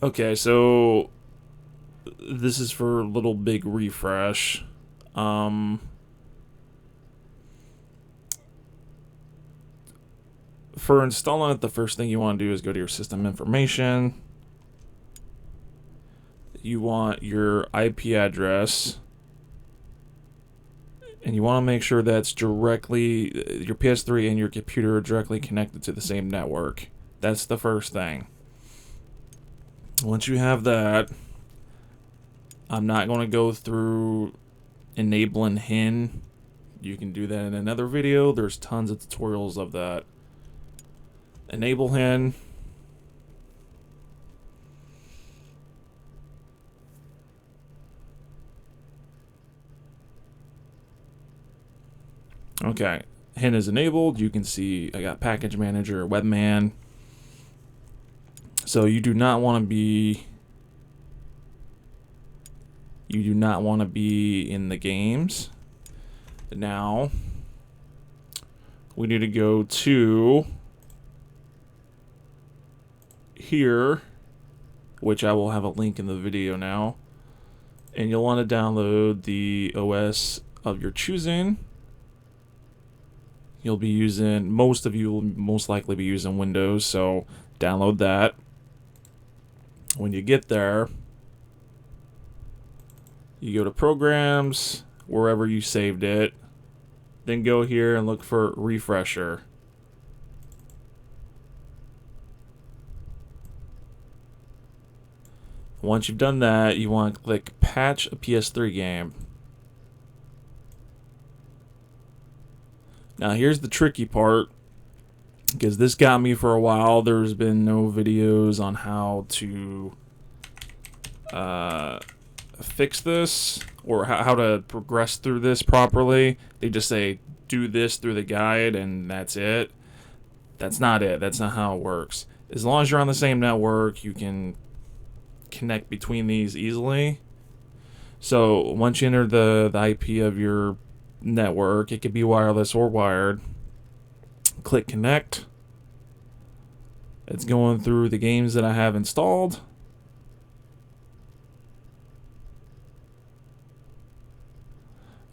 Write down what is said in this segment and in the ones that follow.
Okay, so this is for LittleBigRefresh. For installing it, the first thing you want to do is go to your system information. You want your IP address, and you want to make sure that's directly, your PS3 and your computer are directly connected to the same network. That's the first thing. Once you have that, I'm not going to go through enabling HIN. You can do that in another video. There's tons of tutorials of that. Enable HIN. Okay, HIN is enabled. You can see I got Package Manager, Webman. So you do not want to be in the games. Now we need to go to here, which I will have a link in the video now, and you'll want to download the OS of your choosing. You'll be using, most of you will most likely be using Windows, so download that. When you get there, you go to Programs, wherever you saved it, then go here and look for Refresher. Once you've done that, you want to click Patch a PS3 game. Now here's the tricky part, because this got me for a while. There's been no videos on how to fix this or how to progress through this properly. They just say do this through the guide and that's it. That's not it. That's not how it works. As long as you're on the same network, you can connect between these easily. So once you enter the IP of your network, it could be wireless or wired, click connect. It's going through the games that I have installed.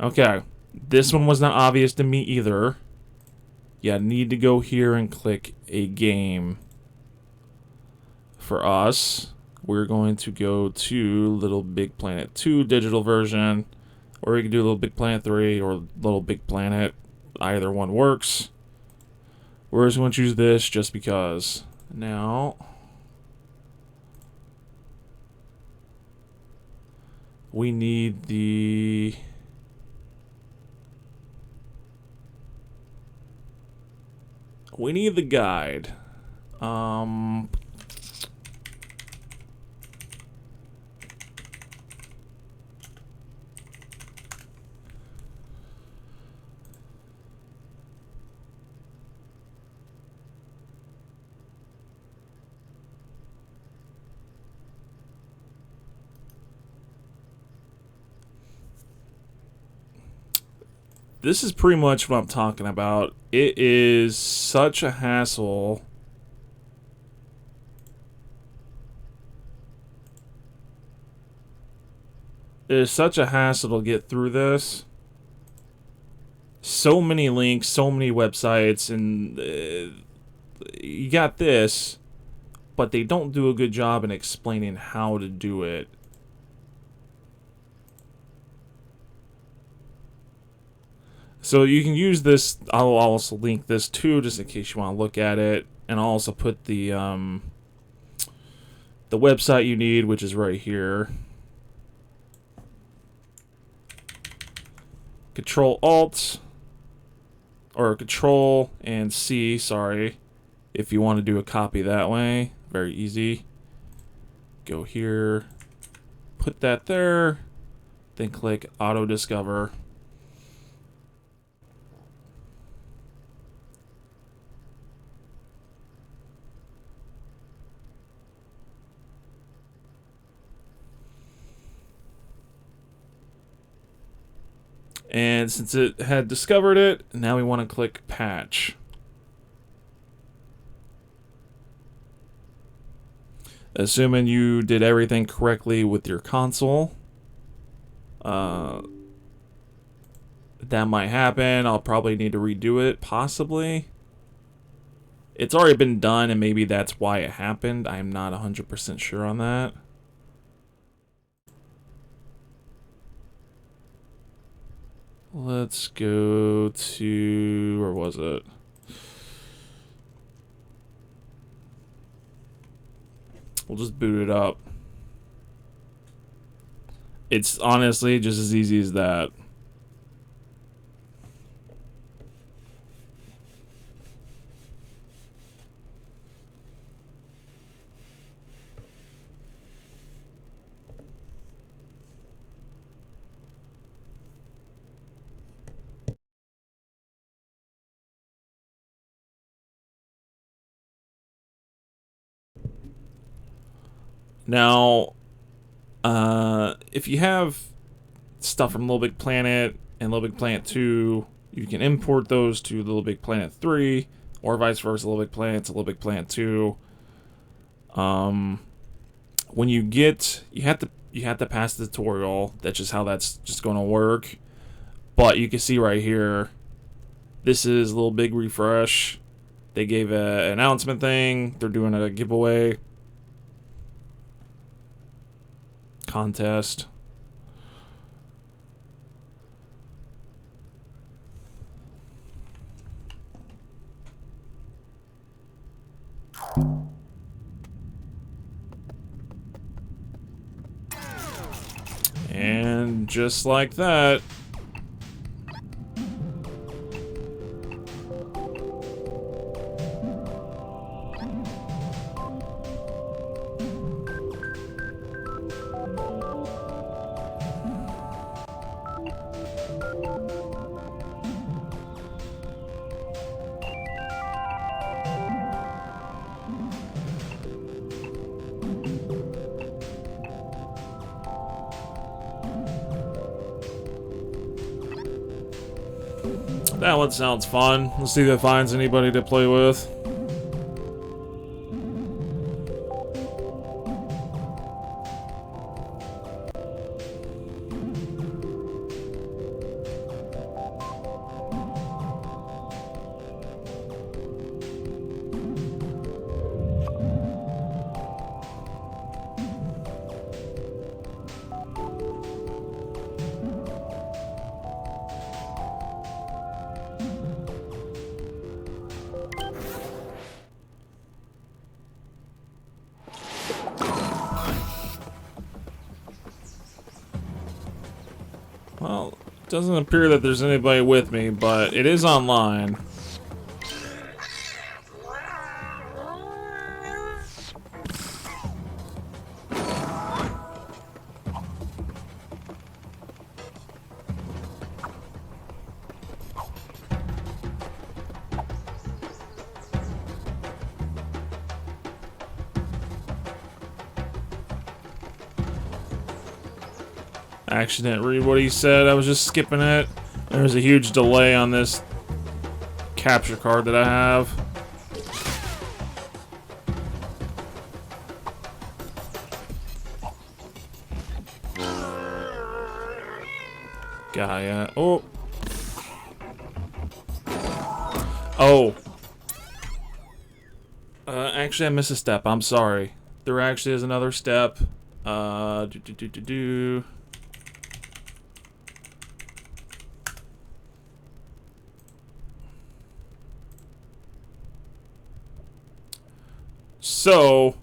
Okay, this one was not obvious to me either. You need to go here and click a game. For us, we're going to go to LittleBigPlanet 2 digital version, or you can do LittleBigPlanet 3 or LittleBigPlanet. Either one works. We're just going to choose this just because. Now, we need the guide. This is pretty much what I'm talking about. It is such a hassle. It is such a hassle to get through this. So many links, so many websites, and you got this, but they don't do a good job in explaining how to do it. So you can use this. I'll also link this too, just in case you want to look at it, and I'll also put the website you need, which is right here. Control Alt or Control and C, sorry, if you want to do a copy that way. Very easy. Go here, put that there, then click AutoDiscover. And since it had discovered it, now we want to click Patch. Assuming you did everything correctly with your console, that might happen. I'll probably need to redo it, possibly. It's already been done, and maybe that's why it happened. I'm not 100% sure on that. Let's go to... where was it? We'll just boot it up. It's honestly just as easy as that. Now, if you have stuff from LittleBigPlanet and LittleBigPlanet 2, you can import those to LittleBigPlanet 3, or vice versa, LittleBigPlanet to LittleBigPlanet 2. When you get, you have to pass the tutorial. That's just how that's just going to work. But you can see right here, this is LittleBigRefresh. They gave an announcement thing. They're doing a giveaway contest. And just like that, that one sounds fun. Let's see if it finds anybody to play with. Well, it doesn't appear that there's anybody with me, but it is online. I actually didn't read what he said. I was just skipping it. There's a huge delay on this capture card that I have. Gaia. Oh. Oh. Actually, I missed a step. I'm sorry. There actually is another step. So,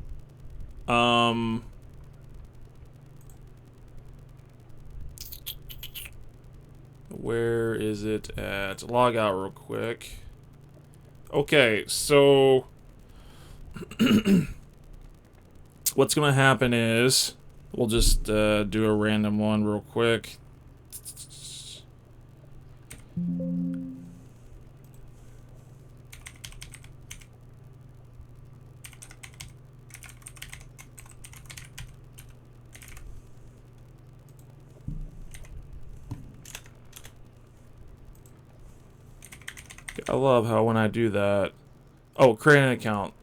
where is it at? Log out real quick. Okay, so what's gonna happen is we'll just do a random one real quick. I love how when I do that. Oh, create an account.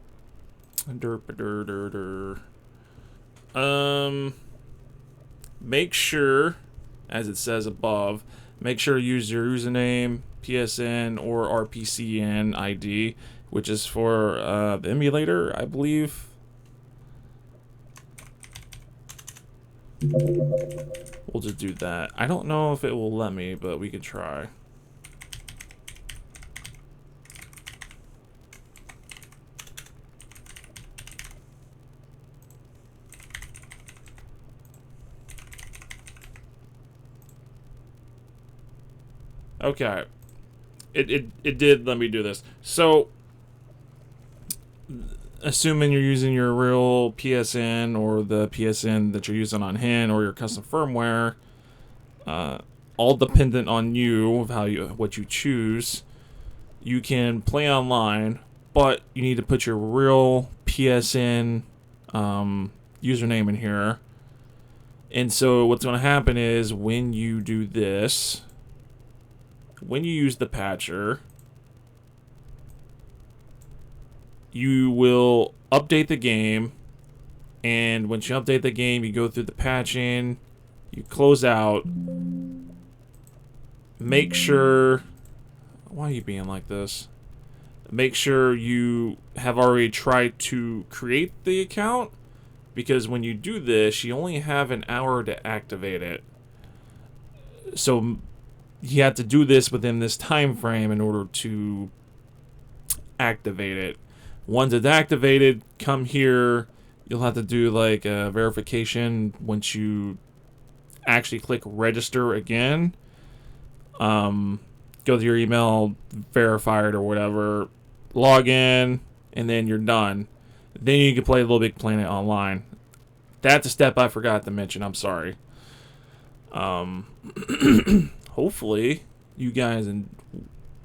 Make sure, as it says above, make sure to use your username, PSN, or RPCN ID, which is for the emulator, I believe. We'll just do that. I don't know if it will let me, but we could try. Okay. It did let me do this. So, assuming you're using your real PSN or the PSN that you're using on HIN or your custom firmware, all dependent on you of what you choose, you can play online, but you need to put your real PSN username in here. And so what's going to happen is when you do this, when you use the patcher, you will update the game, and once you update the game, you go through the patching, you close out, make sure, why are you being like this? Make sure you have already tried to create the account, because when you do this, you only have an hour to activate it. So you have to do this within this time frame in order to activate it. Once it's activated, come here. You'll have to do like a verification once you actually click register again. Go to your email, verify it or whatever, log in, and then you're done. Then you can play LittleBigPlanet online. That's a step I forgot to mention. I'm sorry. Hopefully you guys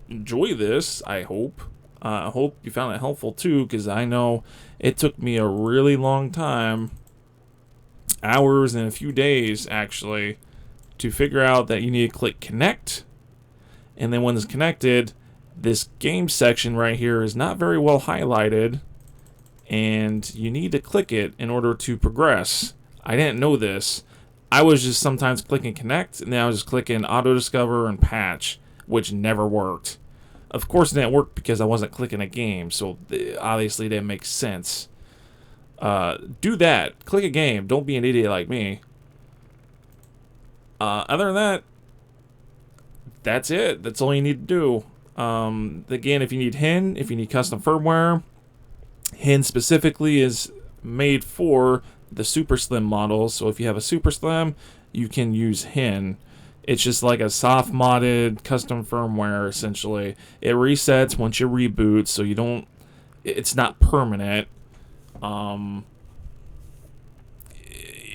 enjoy this. I hope. I hope you found it helpful too, because I know it took me a really long time, hours and a few days actually, to figure out that you need to click connect. And then when it's connected, this game section right here is not very well highlighted, and you need to click it in order to progress. I didn't know this. I was just sometimes clicking connect, and then I was just clicking AutoDiscover and patch, which never worked. Of course it didn't work because I wasn't clicking a game, so obviously it didn't make sense. Do that. Click a game. Don't be an idiot like me. Other than that, that's it. That's all you need to do. Again, if you need HIN, if you need custom firmware, HIN specifically is made for the Super Slim models. So if you have a Super Slim, you can use HIN. It's just like a soft modded custom firmware, essentially. It resets once you reboot, so you don't, it's not permanent.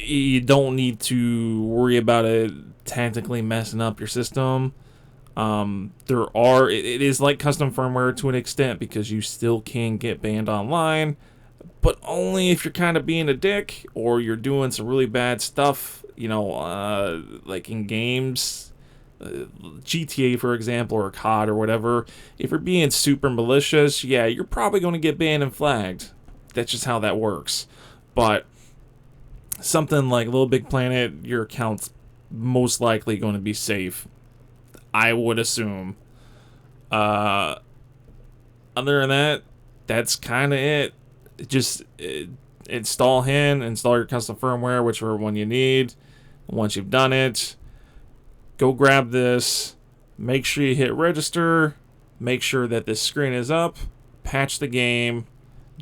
You don't need to worry about it technically messing up your system. It is like custom firmware to an extent, because you still can get banned online, but only if you're kind of being a dick or you're doing some really bad stuff, you know, like in games, GTA for example, or COD or whatever. If you're being super malicious, yeah, you're probably going to get banned and flagged. That's just how that works. But something like LittleBigPlanet, your account's most likely going to be safe, I would assume. Other than that, that's kind of it. Just install HIN, install your custom firmware, whichever one you need. Once you've done it, go grab this. Make sure you hit register. Make sure that this screen is up. Patch the game.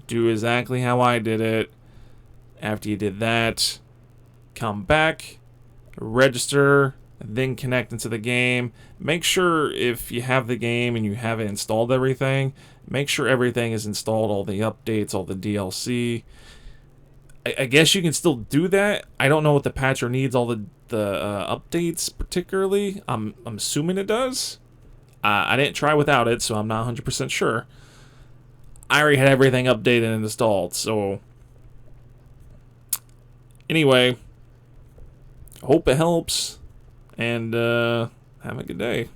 Do exactly how I did it. After you did that, come back, register, then connect into the game. Make sure if you have the game and you haven't installed everything, make sure everything is installed, all the updates, all the DLC. I guess you can still do that. I don't know what the patcher needs all the updates particularly. I'm assuming it does. I didn't try without it, so I'm not 100% sure. I already had everything updated and installed, so anyway, hope it helps, and have a good day.